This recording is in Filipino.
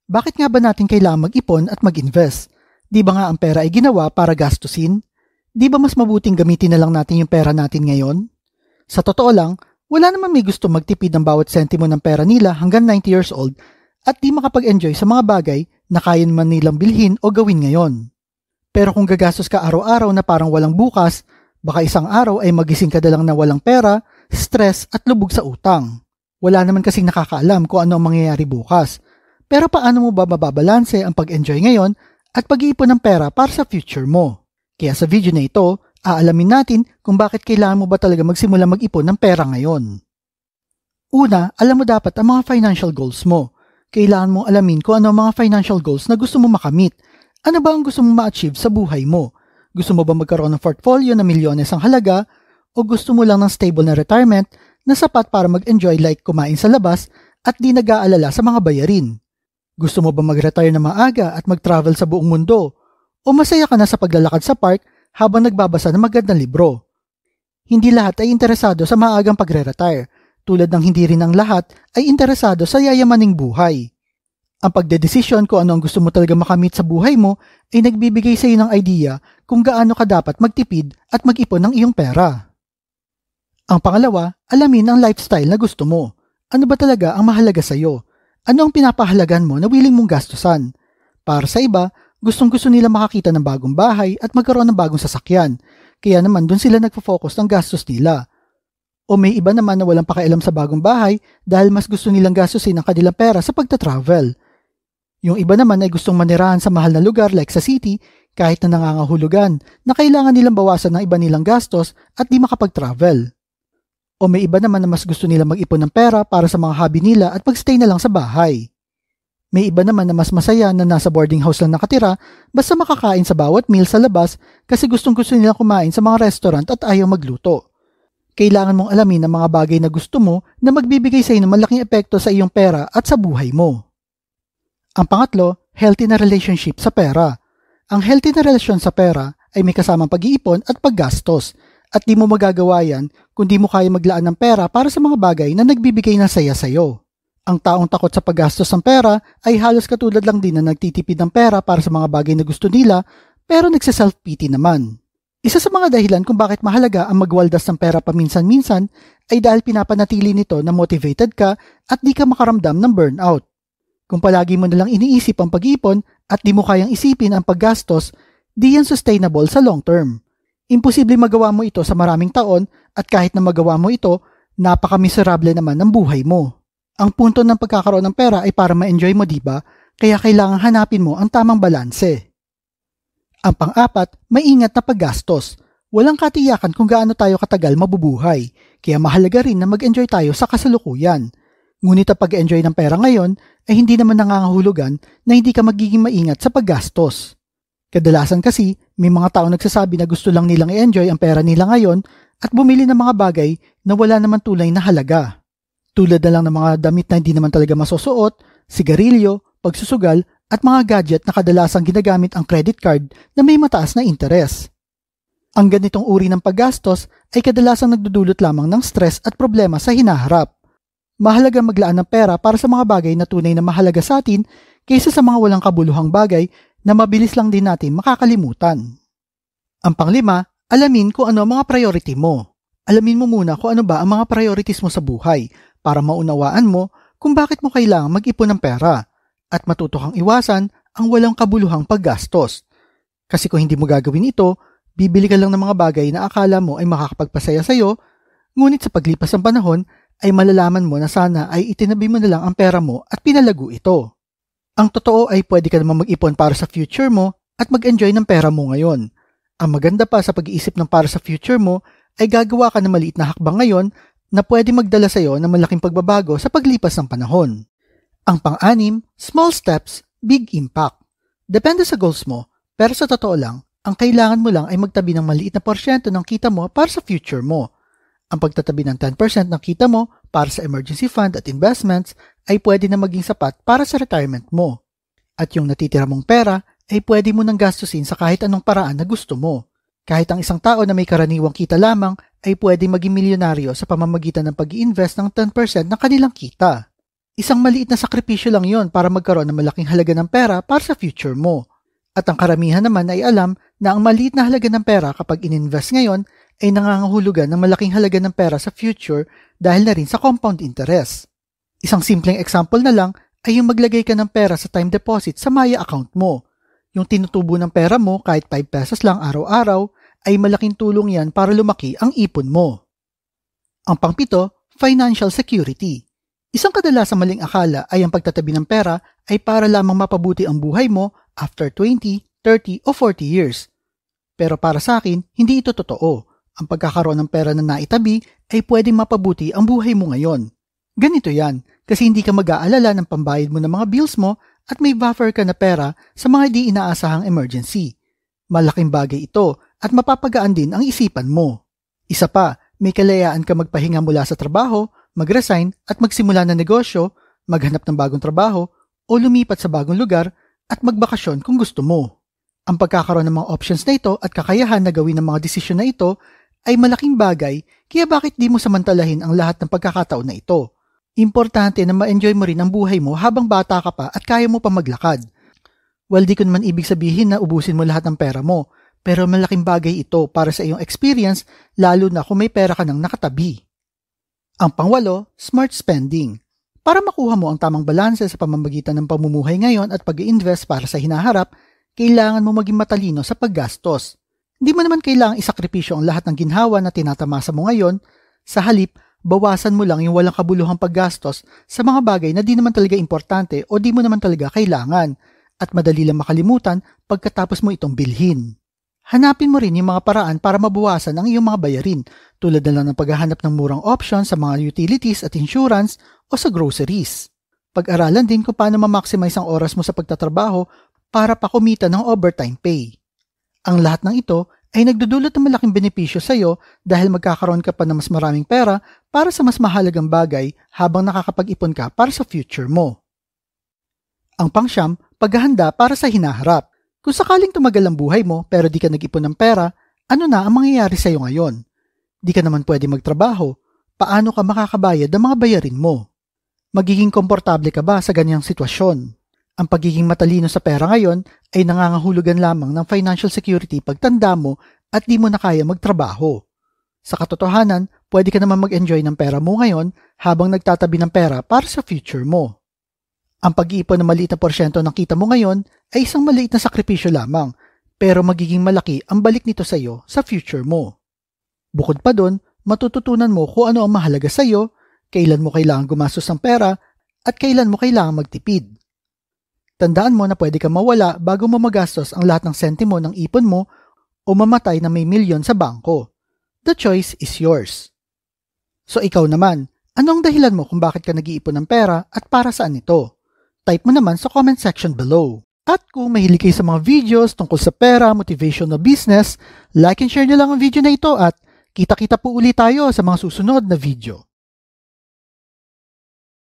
Bakit nga ba natin kailangan mag-ipon at mag-invest? Di ba nga ang pera ay ginawa para gastusin? Di ba mas mabuting gamitin na lang natin yung pera natin ngayon? Sa totoo lang, wala naman may gusto magtipid ng bawat sentimo ng pera nila hanggang 90 years old at di makapag-enjoy sa mga bagay na kaya naman nilang bilhin o gawin ngayon. Pero kung gagastos ka araw-araw na parang walang bukas, baka isang araw ay magising ka na lang na walang pera, stress at lubog sa utang. Wala naman kasing nakakaalam kung ano ang mangyayari bukas. Pero paano mo ba mababalanse ang pag-enjoy ngayon at pag-iipon ng pera para sa future mo? Kaya sa video na ito, aalamin natin kung bakit kailangan mo ba talaga magsimula mag-ipon ng pera ngayon. Una, alam mo dapat ang mga financial goals mo. Kailangan mong alamin kung ano ang mga financial goals na gusto mo makamit. Ano ba ang gusto mong ma-achieve sa buhay mo? Gusto mo ba magkaroon ng portfolio na milyones ang halaga o gusto mo lang ng stable na retirement na sapat para mag-enjoy like kumain sa labas at di nag-aalala sa mga bayarin? Gusto mo ba mag-retire na maaga at mag-travel sa buong mundo? O masaya ka na sa paglalakad sa park habang nagbabasa ng magandang libro? Hindi lahat ay interesado sa maagang pagre-retire, tulad ng hindi rin ang lahat ay interesado sa yayamaning buhay. Ang pagdedesisyon kung ano ang gusto mo talaga makamit sa buhay mo ay nagbibigay sa iyo ng idea kung gaano ka dapat magtipid at mag-ipon ng iyong pera. Ang pangalawa, alamin ang lifestyle na gusto mo. Ano ba talaga ang mahalaga sa iyo? Ano ang pinapahalagan mo na willing mong gastusan? Para sa iba, gustong-gusto nila makakita ng bagong bahay at magkaroon ng bagong sasakyan, kaya naman doon sila nagpo-focus ng gastos nila. O may iba naman na walang pakialam sa bagong bahay dahil mas gusto nilang gastusin ang kanilang pera sa pagta-travel. Yung iba naman ay gustong manirahan sa mahal na lugar like sa city kahit na nangangahulugan na kailangan nilang bawasan ng iba nilang gastos at di makapag-travel. O may iba naman na mas gusto nila mag-ipon ng pera para sa mga hobby nila at magstay na lang sa bahay. May iba naman na mas masaya na nasa boarding house lang nakatira basta makakain sa bawat meal sa labas kasi gustong-gusto nila kumain sa mga restaurant at ayaw magluto. Kailangan mong alamin ang mga bagay na gusto mo na magbibigay sa iyo ng malaking epekto sa iyong pera at sa buhay mo. Ang pangatlo, healthy na relationship sa pera. Ang healthy na relasyon sa pera ay may kasamang pag-iipon at paggastos. At di mo magagawa yan kung di mo kaya maglaan ng pera para sa mga bagay na nagbibigay ng saya sa iyo. Ang taong takot sa paggastos ng pera ay halos katulad lang din na nagtitipid ng pera para sa mga bagay na gusto nila pero nagsa-self-pity naman. Isa sa mga dahilan kung bakit mahalaga ang magwaldas ng pera paminsan-minsan ay dahil pinapanatili nito na motivated ka at di ka makaramdam ng burnout. Kung palagi mo nalang iniisip ang pag-iipon at di mo kayang isipin ang paggastos, di yan sustainable sa long term. Imposible magawa mo ito sa maraming taon at kahit na magawa mo ito, napaka-miserable naman ng buhay mo. Ang punto ng pagkakaroon ng pera ay para ma-enjoy mo, diba? Kaya kailangan hanapin mo ang tamang balanse. Ang pang-apat, maingat na paggastos. Walang katiyakan kung gaano tayo katagal mabubuhay, kaya mahalaga rin na mag-enjoy tayo sa kasalukuyan. Ngunit ang pag-enjoy ng pera ngayon ay hindi naman nangangahulugan na hindi ka magiging maingat sa paggastos. Kadalasan kasi, may mga tao nagsasabi na gusto lang nilang i-enjoy ang pera nila ngayon at bumili ng mga bagay na wala naman tunay na halaga. Tulad na lang ng mga damit na hindi naman talaga masusuot, sigarilyo, pagsusugal at mga gadget na kadalasang ginagamit ang credit card na may mataas na interes. Ang ganitong uri ng paggastos ay kadalasang nagdudulot lamang ng stress at problema sa hinaharap. Mahalaga maglaan ng pera para sa mga bagay na tunay na mahalaga sa atin kaysa sa mga walang kabuluhang bagay na mabilis lang din natin makakalimutan. Ang panglima, alamin kung ano ang mga priority mo. Alamin mo muna kung ano ba ang mga priorities mo sa buhay para maunawaan mo kung bakit mo kailangang mag-ipon ng pera at matuto kang iwasan ang walang kabuluhang paggastos. Kasi kung hindi mo gagawin ito, bibili ka lang ng mga bagay na akala mo ay makakapagpasaya sa iyo, ngunit sa paglipas ng panahon ay malalaman mo na sana ay itinabi mo na lang ang pera mo at pinalago ito. Ang totoo ay pwede ka naman mag-ipon para sa future mo at mag-enjoy ng pera mo ngayon. Ang maganda pa sa pag-iisip ng para sa future mo ay gagawa ka ng maliit na hakbang ngayon na pwede magdala sa iyo ng malaking pagbabago sa paglipas ng panahon. Ang pang-anim, small steps, big impact. Depende sa goals mo, pero sa totoo lang, ang kailangan mo lang ay magtabi ng maliit na porsyento ng kita mo para sa future mo. Ang pagtatabi ng 10% ng kita mo para sa emergency fund at investments ay pwede na maging sapat para sa retirement mo. At yung natitira mong pera ay pwede mo nang gastusin sa kahit anong paraan na gusto mo. Kahit ang isang tao na may karaniwang kita lamang ay pwede maging milyonaryo sa pamamagitan ng pag-i-invest ng 10% ng kanilang kita. Isang maliit na sakripisyo lang yon para magkaroon ng malaking halaga ng pera para sa future mo. At ang karamihan naman ay alam na ang maliit na halaga ng pera kapag ininvest ngayon ay nangangahulugan ng malaking halaga ng pera sa future dahil na rin sa compound interest. Isang simpleng example na lang ay yung maglagay ka ng pera sa time deposit sa Maya account mo. Yung tinutubo ng pera mo kahit 5 pesos lang araw-araw ay malaking tulong yan para lumaki ang ipon mo. Ang pangpito, financial security. Isang kadalasang maling akala ay ang pagtatabi ng pera ay para lamang mapabuti ang buhay mo after 20, 30 o 40 years. Pero para sa akin, hindi ito totoo. Ang pagkakaroon ng pera na naitabi ay pwedeng mapabuti ang buhay mo ngayon. Ganito yan, kasi hindi ka mag-aalala ng pambayad mo ng mga bills mo at may buffer ka na pera sa mga di inaasahang emergency. Malaking bagay ito at mapapagaan din ang isipan mo. Isa pa, may kalayaan ka magpahinga mula sa trabaho, mag-resign at magsimula ng negosyo, maghanap ng bagong trabaho o lumipat sa bagong lugar at magbakasyon kung gusto mo. Ang pagkakaroon ng mga options na ito at kakayahan na gawin ng mga desisyon na ito ay malaking bagay, kaya bakit di mo samantalahin ang lahat ng pagkakataon na ito? Importante na ma-enjoy mo rin ang buhay mo habang bata ka pa at kaya mo pa maglakad. Well, di ko naman ibig sabihin na ubusin mo lahat ng pera mo, pero malaking bagay ito para sa iyong experience lalo na kung may pera ka nang nakatabi. Ang pangwalo, smart spending. Para makuha mo ang tamang balanse sa pamamagitan ng pamumuhay ngayon at pag-i-invest para sa hinaharap, kailangan mo maging matalino sa paggastos. Hindi mo naman kailangang isakripisyo ang lahat ng ginhawa na tinatamasa mo ngayon. Sa halip, bawasan mo lang yung walang kabuluhang paggastos sa mga bagay na di naman talaga importante o di mo naman talaga kailangan at madali lang makalimutan pagkatapos mo itong bilhin. Hanapin mo rin yung mga paraan para mabawasan ang iyong mga bayarin tulad na lang ng paghahanap ng murang options sa mga utilities at insurance o sa groceries. Pag-aralan din kung paano ma-maximize ang oras mo sa pagtatrabaho para pa kumita ng overtime pay. Ang lahat ng ito ay nagdudulot ng malaking benepisyo sa iyo dahil magkakaroon ka pa ng mas maraming pera para sa mas mahalagang bagay habang nakakapag-ipon ka para sa future mo. Ang pangsyam, paghahanda para sa hinaharap. Kung sakaling tumagal ang buhay mo pero di ka nag-ipon ng pera, ano na ang mangyayari sa iyo ngayon? Di ka naman pwede magtrabaho. Paano ka makakabayad ng mga bayarin mo? Magiging komportable ka ba sa ganyang sitwasyon? Ang pagiging matalino sa pera ngayon ay nangangahulugan lamang ng financial security pagtanda mo at di mo na kaya magtrabaho. Sa katotohanan, pwede ka naman mag-enjoy ng pera mo ngayon habang nagtatabi ng pera para sa future mo. Ang pag-iipon ng maliit na porsyento ng kita mo ngayon ay isang maliit na sakripisyo lamang, pero magiging malaki ang balik nito sa iyo sa future mo. Bukod pa doon, matututunan mo kung ano ang mahalaga sa iyo, kailan mo kailangan gumastos ng pera, at kailan mo kailangan magtipid. Tandaan mo na pwede kang mawala bago mo magastos ang lahat ng sentimo ng ipon mo o mamatay na may milyon sa bangko. The choice is yours. So ikaw naman, anong dahilan mo kung bakit ka nag-iipon ng pera at para saan ito? Type mo naman sa comment section below. At kung mahilig kayo sa mga videos tungkol sa pera, motivation na business, like and share nyo lang ang video na ito at kita-kita po ulit tayo sa mga susunod na video.